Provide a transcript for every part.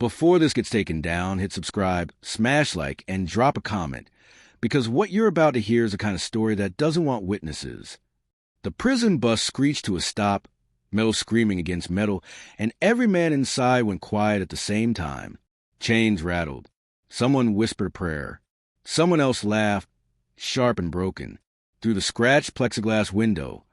Before this gets taken down, hit subscribe, smash like, and drop a comment, because what you're about to hear is the kind of story that doesn't want witnesses. The prison bus screeched to a stop, metal screaming against metal, and every man inside went quiet at the same time. Chains rattled. Someone whispered a prayer. Someone else laughed, sharp and broken. Through the scratched plexiglass window,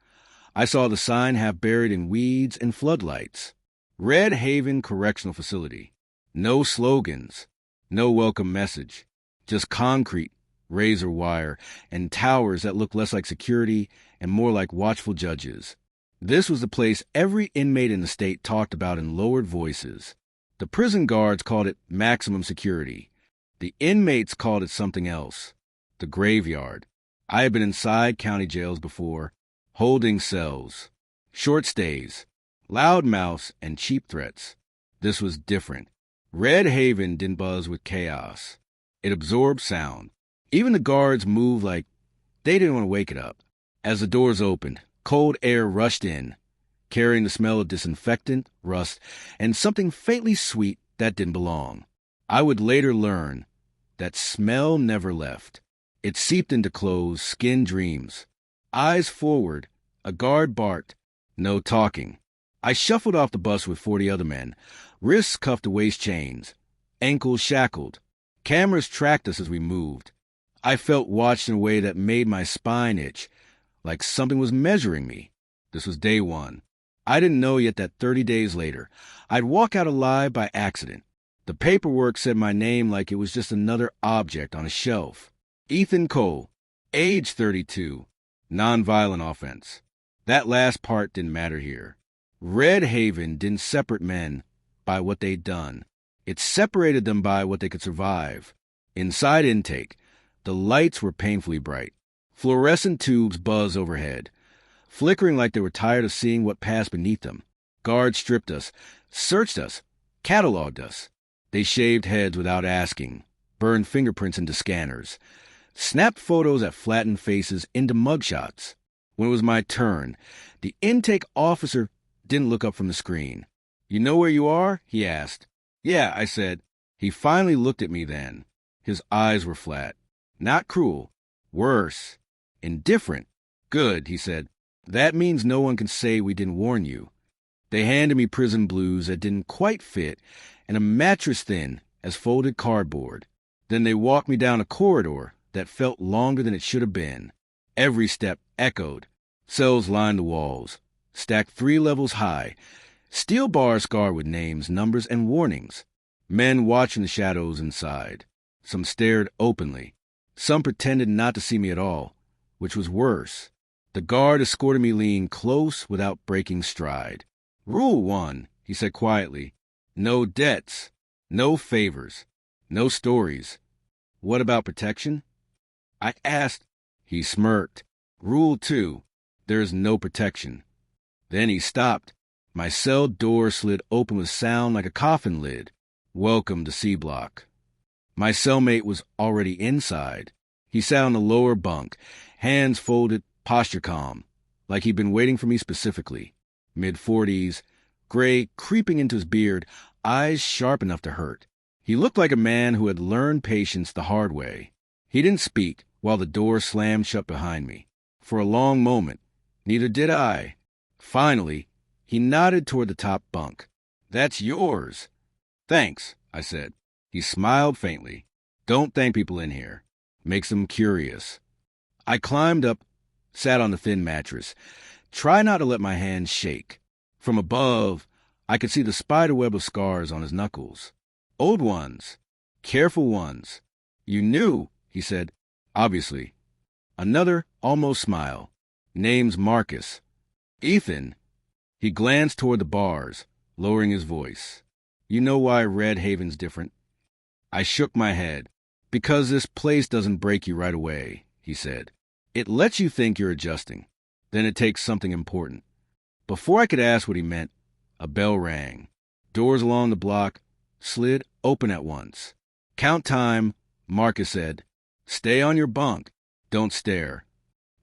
I saw the sign half buried in weeds and floodlights. Red Haven Correctional Facility. No slogans, no welcome message, just concrete, razor wire, and towers that looked less like security and more like watchful judges. This was the place every inmate in the state talked about in lowered voices. The prison guards called it maximum security. The inmates called it something else. The graveyard. I had been inside county jails before, holding cells, short stays, loud mouths, and cheap threats. This was different. Red Haven didn't buzz with chaos. It absorbed sound. Even the guards moved like they didn't want to wake it up. As the doors opened, cold air rushed in, carrying the smell of disinfectant, rust, and something faintly sweet that didn't belong. I would later learn that smell never left. It seeped into clothes, skin, dreams. Eyes forward, a guard barked, no talking. I shuffled off the bus with 40 other men, wrists cuffed to waist chains, ankles shackled. Cameras tracked us as we moved. I felt watched in a way that made my spine itch, like something was measuring me. This was day one. I didn't know yet that 30 days later, I'd walk out alive by accident. The paperwork said my name like it was just another object on a shelf. Ethan Cole, age 32, nonviolent offense. That last part didn't matter here. Red Haven didn't separate men by what they'd done. It separated them by what they could survive. Inside intake, the lights were painfully bright. Fluorescent tubes buzzed overhead, flickering like they were tired of seeing what passed beneath them. Guards stripped us, searched us, cataloged us. They shaved heads without asking, burned fingerprints into scanners, snapped photos at flattened faces into mugshots. When it was my turn, the intake officer didn't look up from the screen. "You know where you are?" he asked. "Yeah," I said. He finally looked at me then. His eyes were flat. Not cruel. Worse. Indifferent. "Good," he said. "That means no one can say we didn't warn you." They handed me prison blues that didn't quite fit and a mattress thin as folded cardboard. Then they walked me down a corridor that felt longer than it should have been. Every step echoed. Cells lined the walls, stacked 3 levels high, steel bars scarred with names, numbers, and warnings. Men watching the shadows inside. Some stared openly. Some pretended not to see me at all, which was worse. The guard escorted me lean close without breaking stride. "Rule 1, he said quietly. "No debts, no favors, no stories." "What about protection?" I asked. He smirked. "Rule 2, there is no protection." Then he stopped. My cell door slid open with sound like a coffin lid. "Welcome to C Block." My cellmate was already inside. He sat on the lower bunk, hands folded, posture calm, like he'd been waiting for me specifically. Mid-40s, gray creeping into his beard, eyes sharp enough to hurt. He looked like a man who had learned patience the hard way. He didn't speak while the door slammed shut behind me. For a long moment, neither did I. Finally, he nodded toward the top bunk. "That's yours." "Thanks," I said. He smiled faintly. "Don't thank people in here. Makes them curious." I climbed up, sat on the thin mattress. Try not to let my hands shake. From above, I could see the spiderweb of scars on his knuckles. Old ones. Careful ones. "You knew," he said. "Obviously." Another almost smile. "Name's Marcus." "Ethan." He glanced toward the bars, lowering his voice. "You know why Red Haven's different?" I shook my head. "Because this place doesn't break you right away," he said. "It lets you think you're adjusting. Then it takes something important." Before I could ask what he meant, a bell rang. Doors along the block slid open at once. "Count time," Marcus said. "Stay on your bunk. Don't stare."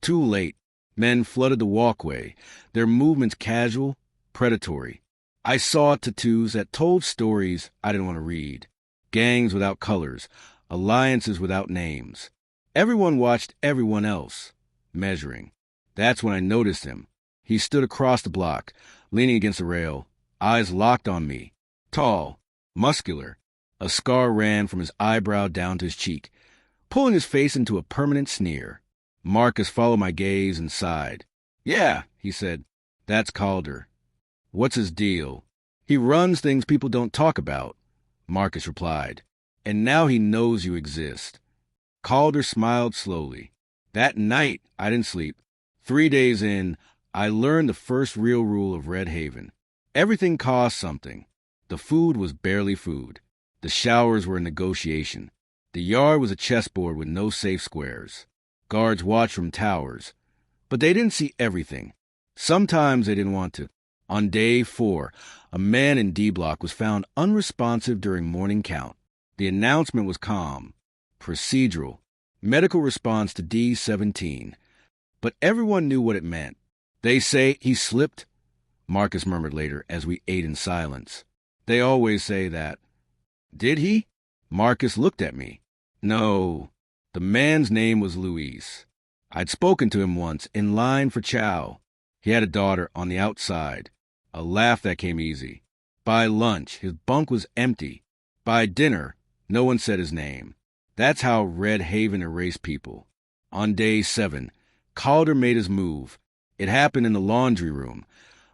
Too late. Men flooded the walkway, their movements casual, predatory. I saw tattoos that told stories I didn't want to read. Gangs without colors, alliances without names. Everyone watched everyone else, measuring. That's when I noticed him. He stood across the block, leaning against the rail, eyes locked on me. Tall, muscular. A scar ran from his eyebrow down to his cheek, pulling his face into a permanent sneer. Marcus followed my gaze and sighed. "Yeah," he said, "that's Calder." "What's his deal?" "He runs things people don't talk about," Marcus replied. "And now he knows you exist." Calder smiled slowly. That night, I didn't sleep. 3 days in, I learned the first real rule of Red Haven. Everything cost something. The food was barely food. The showers were a negotiation. The yard was a chessboard with no safe squares. Guards watched from towers. But they didn't see everything. Sometimes they didn't want to. On day 4, a man in D Block was found unresponsive during morning count. The announcement was calm, procedural, medical response to D17. But everyone knew what it meant. "They say he slipped," Marcus murmured later as we ate in silence. "They always say that." "Did he?" Marcus looked at me. "No. The man's name was Luis. I'd spoken to him once, in line for chow. He had a daughter on the outside. A laugh that came easy. By lunch, his bunk was empty. By dinner, no one said his name. That's how Red Haven erased people. On day 7, Calder made his move. It happened in the laundry room,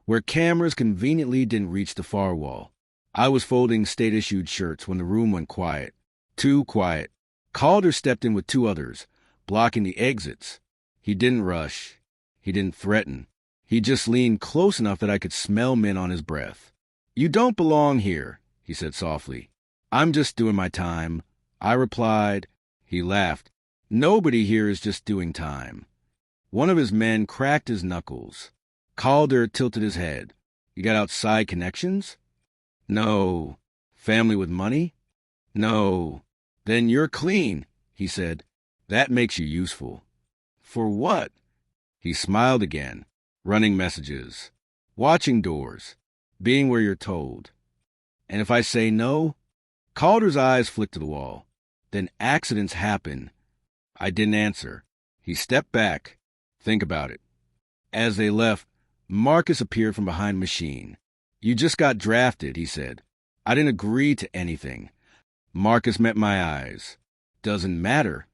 where cameras conveniently didn't reach the far wall. I was folding state-issued shirts when the room went quiet. Too quiet. Calder stepped in with 2 others, blocking the exits. He didn't rush. He didn't threaten. He just leaned close enough that I could smell mint on his breath. "You don't belong here," he said softly. "I'm just doing my time," I replied. He laughed. "Nobody here is just doing time." One of his men cracked his knuckles. Calder tilted his head. "You got outside connections?" "No." "Family with money?" "No." "Then you're clean," he said. "That makes you useful." "For what?" He smiled again. "Running messages. Watching doors. Being where you're told." "And if I say no?" Calder's eyes flicked to the wall. "Then accidents happen." I didn't answer. He stepped back. "Think about it." As they left, Marcus appeared from behind a machine. "You just got drafted," he said. "I didn't agree to anything." Marcus met my eyes. "Doesn't matter."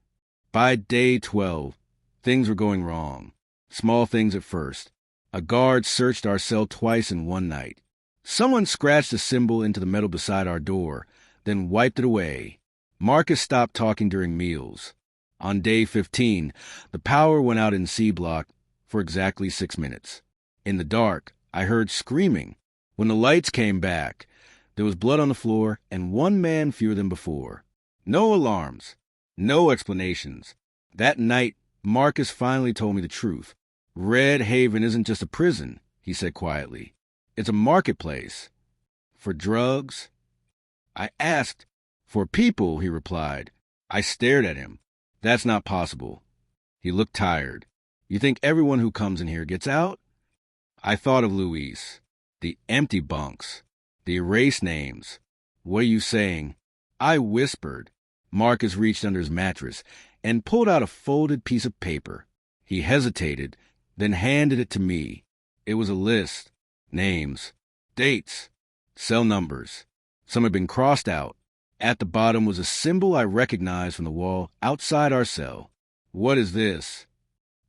By day 12, things were going wrong. Small things at first. A guard searched our cell twice in one night. Someone scratched a symbol into the metal beside our door, then wiped it away. Marcus stopped talking during meals. On day 15, the power went out in C Block for exactly 6 minutes. In the dark, I heard screaming. When the lights came back, there was blood on the floor and 1 man fewer than before. No alarms. No explanations. That night, Marcus finally told me the truth. "Red Haven isn't just a prison," he said quietly. "It's a marketplace." "For drugs?" I asked. "For people," he replied. I stared at him. "That's not possible." He looked tired. "You think everyone who comes in here gets out?" I thought of Luis. The empty bunks. The erased names. "What are you saying?" I whispered. Marcus reached under his mattress and pulled out a folded piece of paper. He hesitated, then handed it to me. It was a list. Names. Dates. Cell numbers. Some had been crossed out. At the bottom was a symbol I recognized from the wall outside our cell. "What is this?"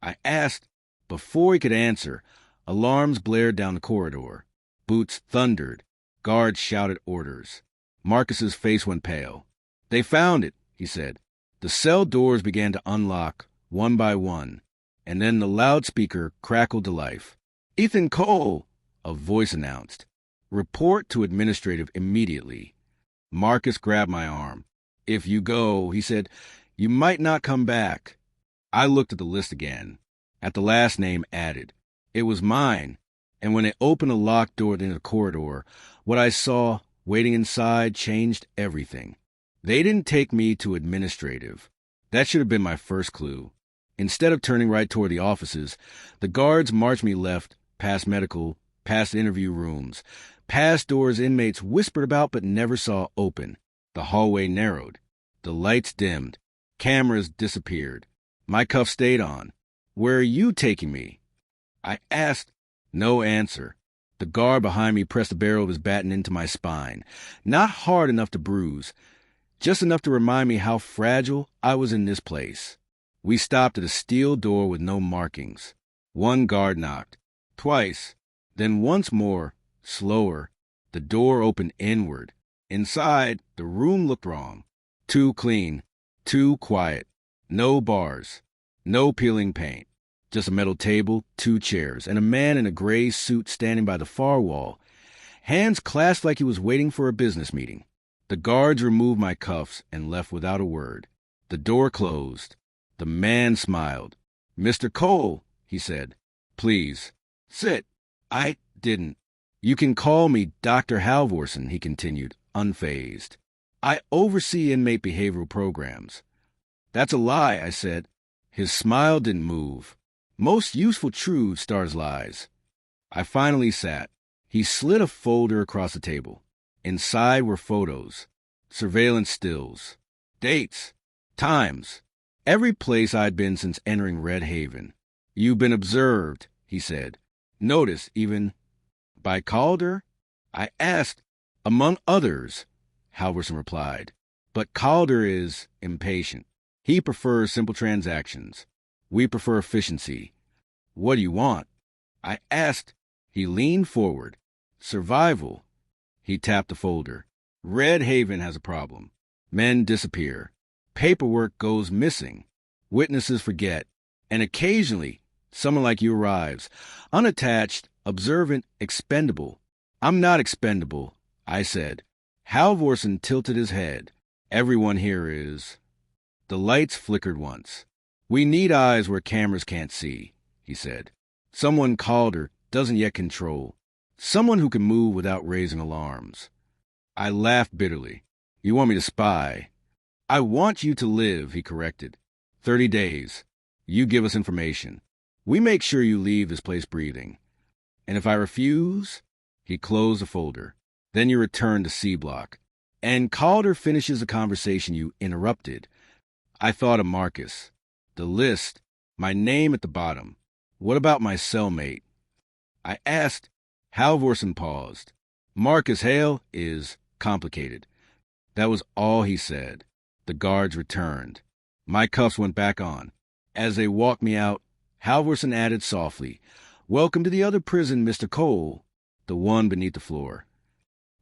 I asked. Before he could answer, alarms blared down the corridor. Boots thundered. Guards shouted orders. Marcus's face went pale. "They found it," he said. The cell doors began to unlock, one by one, and then the loudspeaker crackled to life. "Ethan Cole," a voice announced. "Report to administrative immediately." Marcus grabbed my arm. "If you go," he said, "you might not come back." I looked at the list again, at the last name added. It was mine, and when it opened a locked door into the corridor, what I saw waiting inside changed everything. They didn't take me to administrative. That should have been my first clue. Instead of turning right toward the offices, the guards marched me left, past medical, past interview rooms, Past doors inmates whispered about but never saw open. The hallway narrowed. The lights dimmed. Cameras disappeared. My cuffs stayed on. Where are you taking me? I asked. No answer. The guard behind me pressed the barrel of his baton into my spine. Not hard enough to bruise, just enough to remind me how fragile I was in this place. We stopped at a steel door with no markings. One guard knocked. Twice. Then once more, slower. The door opened inward. Inside, the room looked wrong. Too clean. Too quiet. No bars. No peeling paint. Just a metal table, 2 chairs, and a man in a gray suit standing by the far wall, hands clasped like he was waiting for a business meeting. The guards removed my cuffs and left without a word. The door closed. The man smiled. "Mr. Cole," he said. "Please, sit." I didn't. "You can call me Dr. Halvorson," he continued, unfazed. "I oversee inmate behavioral programs." "That's a lie," I said. His smile didn't move. Most useful truths stars lies. I finally sat. He slid a folder across the table. Inside were photos, surveillance stills, dates, times, every place I'd been since entering Red Haven. "You've been observed," he said. "Notice, even by Calder?" I asked. "Among others," Halvorson replied. "But Calder is impatient. He prefers simple transactions. We prefer efficiency. What do you want?" I asked. He leaned forward. "Survival." He tapped the folder. "Red Haven has a problem. Men disappear. Paperwork goes missing. Witnesses forget. And occasionally, someone like you arrives. Unattached, observant, expendable. I'm not expendable," I said. Halvorson tilted his head. "Everyone here is." The lights flickered once. "We need eyes where cameras can't see," he said. "Someone Calder doesn't yet control. Someone who can move without raising alarms." I laughed bitterly. "You want me to spy?" "I want you to live," he corrected. 30 days. You give us information. We make sure you leave this place breathing. And if I refuse?" He closed the folder. "Then you return to C Block. And Calder finishes the conversation you interrupted." I thought of Marcus. The list, my name at the bottom. What about my cellmate? I asked. Halvorson paused. "Marcus Hale is complicated." That was all he said. The guards returned. My cuffs went back on. As they walked me out, Halvorson added softly, "Welcome to the other prison, Mr. Cole," the one beneath the floor.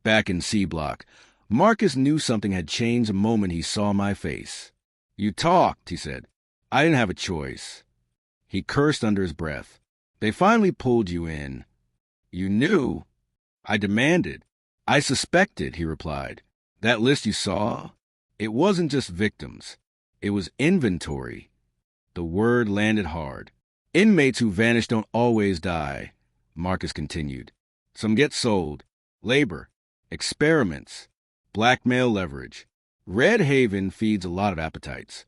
Back in C Block, Marcus knew something had changed the moment he saw my face. "You talked," he said. "I didn't have a choice." He cursed under his breath. "They finally pulled you in." "You knew?" I demanded. "I suspected," he replied. "That list you saw? It wasn't just victims. It was inventory." The word landed hard. "Inmates who vanish don't always die," Marcus continued. "Some get sold. Labor. Experiments. Blackmail leverage. Red Haven feeds a lot of appetites."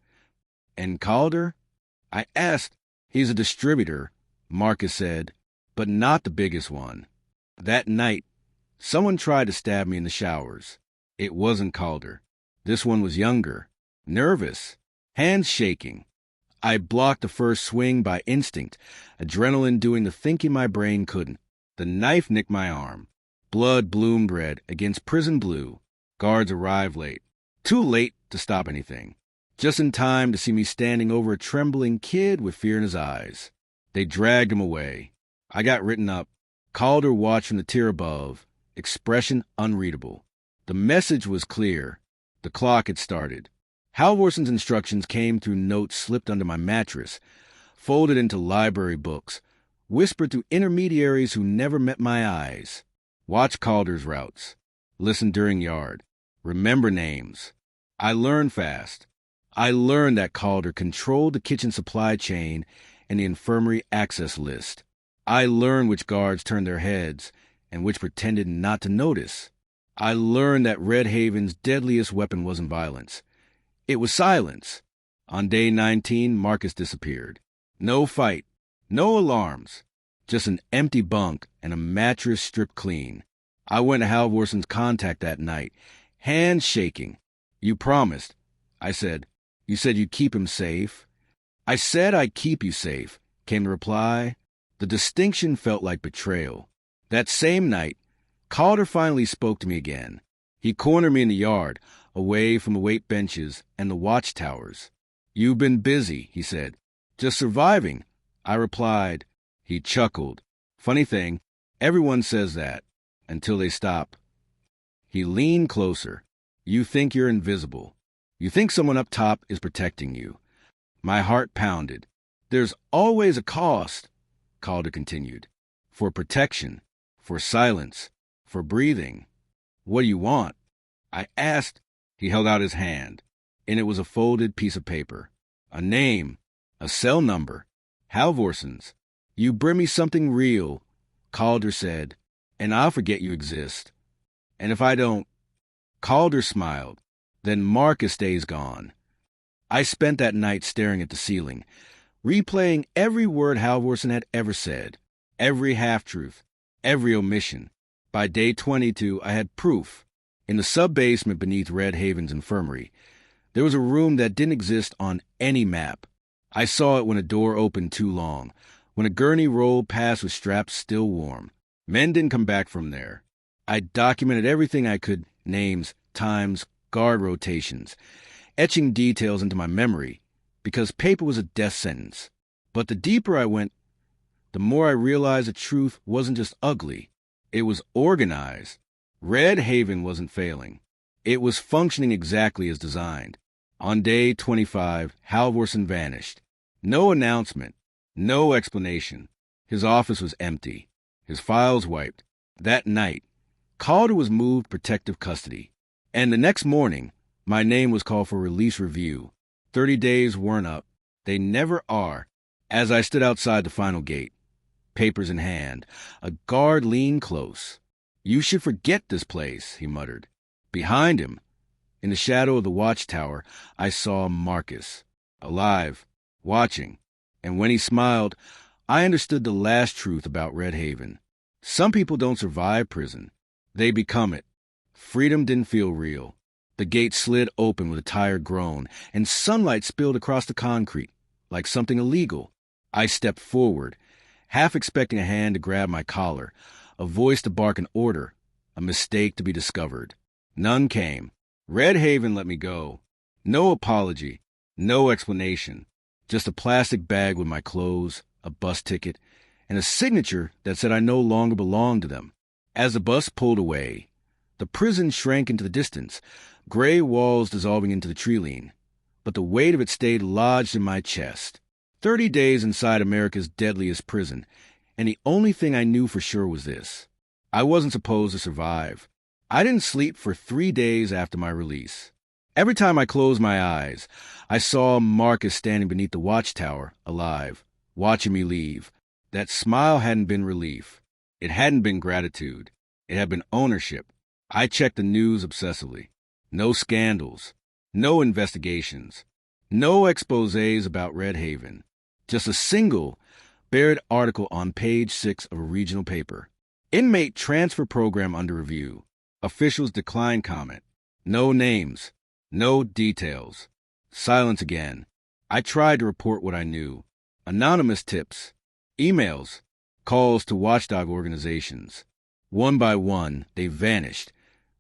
"And Calder?" I asked. "He's a distributor," Marcus said, "but not the biggest one." That night, someone tried to stab me in the showers. It wasn't Calder. This one was younger, nervous, hands shaking. I blocked the first swing by instinct, adrenaline doing the thinking my brain couldn't. The knife nicked my arm. Blood bloomed red against prison blue. Guards arrived late. Too late to stop anything. Just in time to see me standing over a trembling kid with fear in his eyes. They dragged him away. I got written up. Calder watched from the tier above. Expression unreadable. The message was clear. The clock had started. Halvorson's instructions came through notes slipped under my mattress, folded into library books, whispered through intermediaries who never met my eyes. Watch Calder's routes. Listen during yard. Remember names. I learned fast. I learned that Calder controlled the kitchen supply chain and the infirmary access list. I learned which guards turned their heads and which pretended not to notice. I learned that Red Haven's deadliest weapon wasn't violence. It was silence. On day 19, Marcus disappeared. No fight, no alarms, just an empty bunk and a mattress stripped clean. I went to Halvorson's contact that night, hands shaking. You promised. I said. You said you'd keep him safe. I said I'd keep you safe, came the reply. The distinction felt like betrayal. That same night, Calder finally spoke to me again. He cornered me in the yard, away from the weight benches and the watchtowers. You've been busy, he said. Just surviving, I replied. He chuckled. Funny thing, everyone says that, until they stop. He leaned closer. You think you're invisible. You think someone up top is protecting you. My heart pounded. There's always a cost, Calder continued. For protection, for silence, for breathing. What do you want? I asked. He held out his hand, and it was a folded piece of paper. A name, a cell number, Halvorson's. You bring me something real, Calder said, and I'll forget you exist. And if I don't... Calder smiled. Then Marcus stays gone. I spent that night staring at the ceiling, replaying every word Halvorson had ever said, every half-truth, every omission. By day 22, I had proof. In the sub-basement beneath Red Haven's infirmary, there was a room that didn't exist on any map. I saw it when a door opened too long, when a gurney rolled past with straps still warm. Men didn't come back from there. I documented everything I could, names, times, guard rotations, etching details into my memory, because paper was a death sentence. But the deeper I went, the more I realized the truth wasn't just ugly. It was organized. Red Haven wasn't failing. It was functioning exactly as designed. On day 25, Halvorson vanished. No announcement, no explanation. His office was empty, his files wiped. That night, Calder was moved protective custody. And the next morning, my name was called for release review. 30 days weren't up. They never are. As I stood outside the final gate, papers in hand, a guard leaned close. You should forget this place, he muttered. Behind him, in the shadow of the watchtower, I saw Marcus, alive, watching. And when he smiled, I understood the last truth about Red Haven. Some people don't survive prison. They become it. Freedom didn't feel real. The gate slid open with a tired groan, and sunlight spilled across the concrete, like something illegal. I stepped forward, half expecting a hand to grab my collar, a voice to bark an order, a mistake to be discovered. None came. Red Haven let me go. No apology, no explanation, just a plastic bag with my clothes, a bus ticket, and a signature that said I no longer belonged to them. As the bus pulled away, the prison shrank into the distance, gray walls dissolving into the treeline, but the weight of it stayed lodged in my chest. 30 days inside America's deadliest prison, and the only thing I knew for sure was this. I wasn't supposed to survive. I didn't sleep for 3 days after my release. Every time I closed my eyes, I saw Marcus standing beneath the watchtower, alive, watching me leave. That smile hadn't been relief. It hadn't been gratitude. It had been ownership. I checked the news obsessively. No scandals. No investigations. No exposés about Red Haven. Just a single, buried article on page 6 of a regional paper. Inmate transfer program under review. Officials decline comment. No names. No details. Silence again. I tried to report what I knew. Anonymous tips. Emails. Calls to watchdog organizations. One by one, they vanished.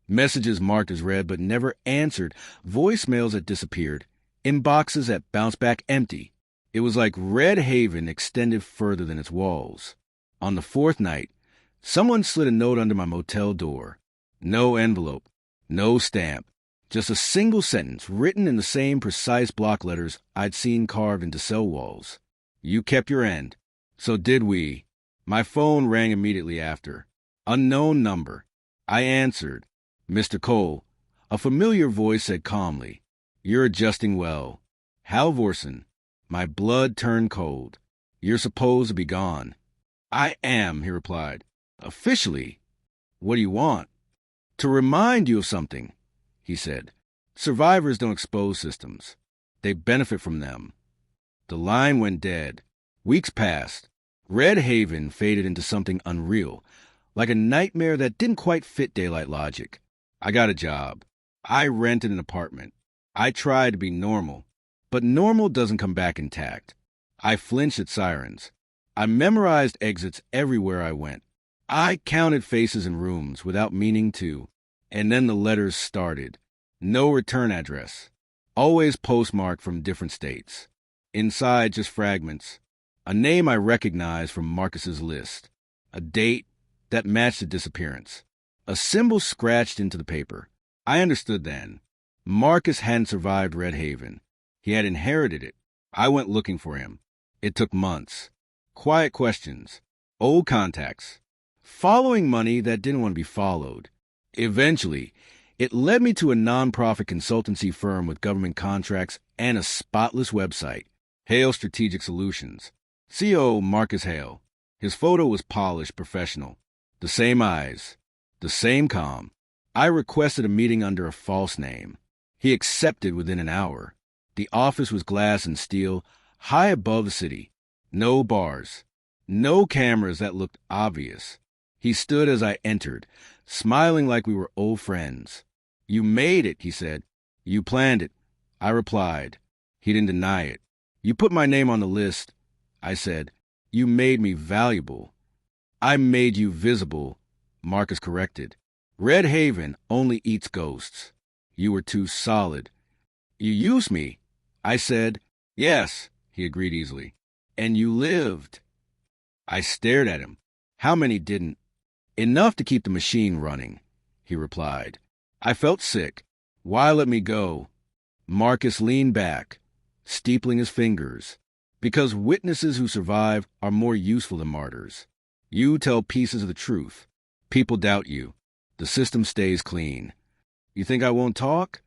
Messages marked as read but never answered. Voicemails that disappeared. Inboxes that bounced back empty. It was like Red Haven extended further than its walls. On the 4th night, someone slid a note under my motel door. No envelope. No stamp. Just a single sentence written in the same precise block letters I'd seen carved into cell walls. You kept your end. So did we. My phone rang immediately after. Unknown number. I answered. Mr. Cole. A familiar voice said calmly, You're adjusting well. Halvorson. My blood turned cold. You're supposed to be gone. I am, he replied. Officially? What do you want? To remind you of something, he said. Survivors don't expose systems. They benefit from them. The line went dead. Weeks passed. Red Haven faded into something unreal, like a nightmare that didn't quite fit daylight logic. I got a job. I rented an apartment. I tried to be normal, but normal doesn't come back intact. I flinched at sirens. I memorized exits everywhere I went. I counted faces in rooms without meaning to, and then the letters started. No return address. Always postmarked from different states. Inside, just fragments. A name I recognized from Marcus's list. A date that matched the disappearance. A symbol scratched into the paper. I understood then. Marcus hadn't survived Red Haven. He had inherited it. I went looking for him. It took months. Quiet questions. Old contacts. Following money that didn't want to be followed. Eventually, it led me to a nonprofit consultancy firm with government contracts and a spotless website. Hale Strategic Solutions. CEO Marcus Hale. His photo was polished, professional. The same eyes. The same calm. I requested a meeting under a false name. He accepted within an hour. The office was glass and steel, high above the city. No bars. No cameras that looked obvious. He stood as I entered, smiling like we were old friends. "You made it," he said. "You planned it." I replied. He didn't deny it. "You put my name on the list," I said. "You made me valuable." "I made you visible," Marcus corrected. "Red Haven only eats ghosts. You were too solid." "You used me," I said. "Yes," he agreed easily. "And you lived." I stared at him. "How many didn't?" "Enough to keep the machine running," he replied. I felt sick. "Why let me go?" Marcus leaned back, steepling his fingers. "Because witnesses who survive are more useful than martyrs. You tell pieces of the truth. People doubt you. The system stays clean." "You think I won't talk?"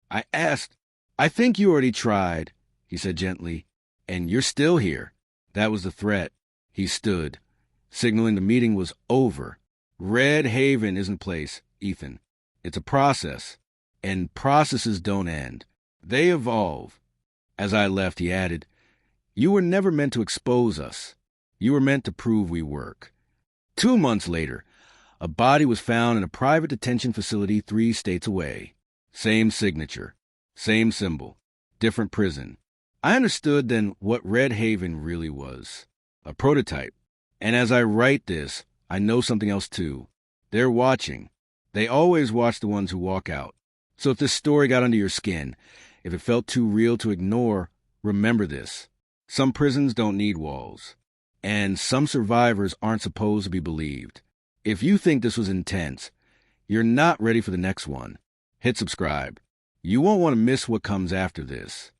I asked. "I think you already tried," he said gently. "And you're still here." That was the threat. He stood, signaling the meeting was over. Red Haven isn't a place, Ethan. It's a process. And processes don't end. They evolve. As I left, he added, "You were never meant to expose us. You were meant to prove we work." 2 months later, a body was found in a private detention facility 3 states away. Same signature. Same symbol. Different prison. I understood then what Red Haven really was. A prototype. And as I write this, I know something else too. They're watching. They always watch the ones who walk out. So if this story got under your skin, if it felt too real to ignore, remember this. Some prisons don't need walls. And some survivors aren't supposed to be believed. If you think this was intense, you're not ready for the next one. Hit subscribe. You won't want to miss what comes after this.